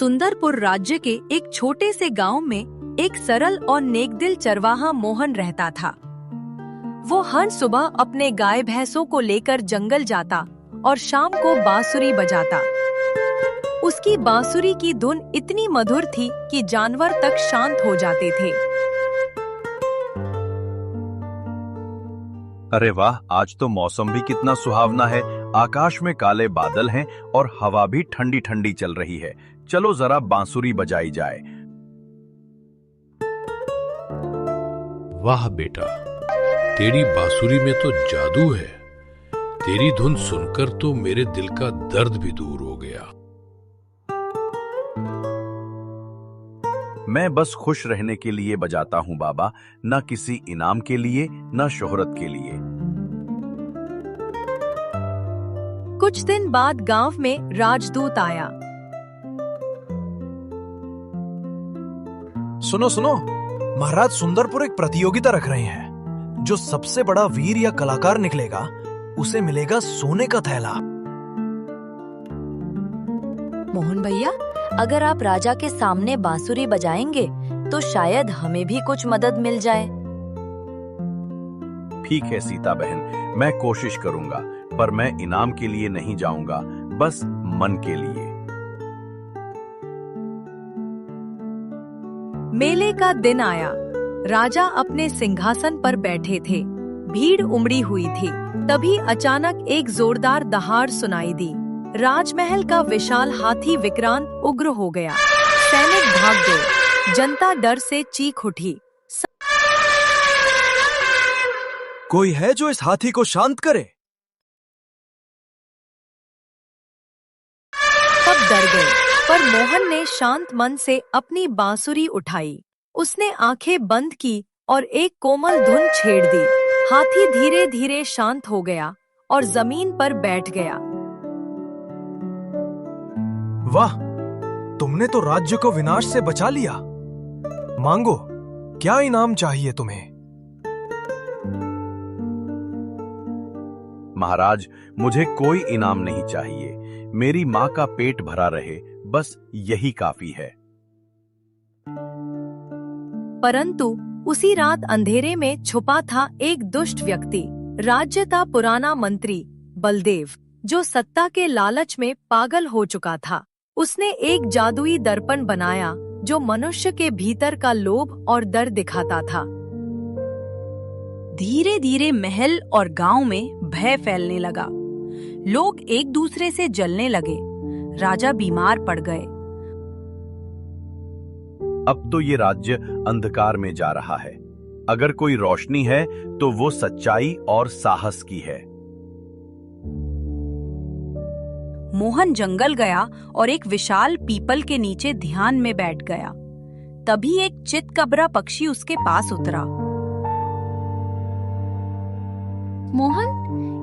सुंदरपुर राज्य के एक छोटे से गांव में एक सरल और नेकदिल चरवाहा मोहन रहता था। वो हर सुबह अपने गाय भैंसों को लेकर जंगल जाता और शाम को बांसुरी बजाता। उसकी बांसुरी की धुन इतनी मधुर थी कि जानवर तक शांत हो जाते थे। अरे वाह, आज तो मौसम भी कितना सुहावना है। आकाश में काले बादल हैं और हवा भी ठंडी ठंडी चल रही है। चलो जरा बांसुरी बजाई जाए। वाह बेटा, तेरी बांसुरी में तो जादू है। तेरी धुन सुनकर तो मेरे दिल का दर्द भी दूर हो गया। मैं बस खुश रहने के लिए बजाता हूँ बाबा, न किसी इनाम के लिए न शोहरत के लिए। कुछ दिन बाद गांव में राजदूत आया। सुनो सुनो, महाराज सुंदरपुर एक प्रतियोगिता रख रहे हैं। जो सबसे बड़ा वीर या कलाकार निकलेगा उसे मिलेगा सोने का थैला। मोहन भैया, अगर आप राजा के सामने बांसुरी बजाएंगे तो शायद हमें भी कुछ मदद मिल जाए। ठीक है सीता बहन, मैं कोशिश करूंगा, पर मैं इनाम के लिए नहीं जाऊंगा, बस मन के लिए। मेले का दिन आया। राजा अपने सिंहासन पर बैठे थे। भीड़ उमड़ी हुई थी। तभी अचानक एक जोरदार दहाड़ सुनाई दी। राजमहल का विशाल हाथी विक्रांत उग्र हो गया। सैनिक भाग गए। जनता डर से चीख उठी। कोई है जो इस हाथी को शांत करे? सब डर गए, पर मोहन ने शांत मन से अपनी बांसुरी उठाई। उसने आंखें बंद की और एक कोमल धुन छेड़ दी। हाथी धीरे धीरे शांत हो गया और जमीन पर बैठ गया। वाह, तुमने तो राज्य को विनाश से बचा लिया। मांगो, क्या इनाम चाहिए तुम्हें? महाराज, मुझे कोई इनाम नहीं चाहिए। मेरी माँ का पेट भरा रहे, बस यही काफी है। परंतु उसी रात अंधेरे में छुपा था एक दुष्ट व्यक्ति। राज्य का पुराना मंत्री बलदेव, जो सत्ता के लालच में पागल हो चुका था। उसने एक जादुई दर्पण बनाया जो मनुष्य के भीतर का लोभ और डर दिखाता था। धीरे धीरे महल और गांव में भय फैलने लगा। लोग एक दूसरे से जलने लगे। राजा बीमार पड़ गए। अब तो ये राज्य अंधकार में जा रहा है। अगर कोई रोशनी है तो वो सच्चाई और साहस की है। मोहन जंगल गया और एक विशाल पीपल के नीचे ध्यान में बैठ गया। तभी एक चितकबरा पक्षी उसके पास उतरा। मोहन,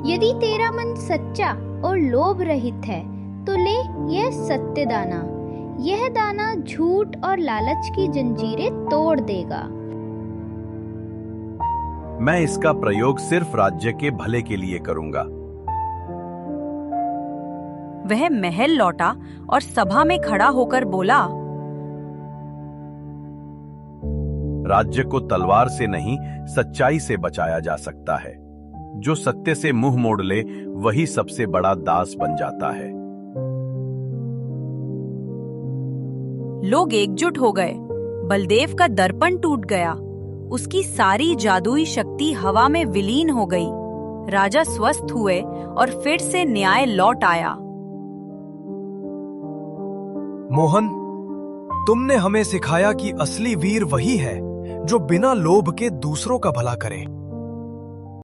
यदि तेरा मन सच्चा और लोभ रहित है तो ले यह सत्य दाना। यह दाना झूठ और लालच की जंजीरें तोड़ देगा। मैं इसका प्रयोग सिर्फ राज्य के भले के लिए करूंगा। वह महल लौटा और सभा में खड़ा होकर बोला, राज्य को तलवार से नहीं, सच्चाई से बचाया जा सकता है। जो सत्य से मुंह मोड़ ले वही सबसे बड़ा दास बन जाता है। लोग एकजुट हो गए। बलदेव का दर्पण टूट गया। उसकी सारी जादुई शक्ति हवा में विलीन हो गई। राजा स्वस्थ हुए और फिर से न्याय लौट आया। मोहन, तुमने हमें सिखाया कि असली वीर वही है जो बिना लोभ के दूसरों का भला करे।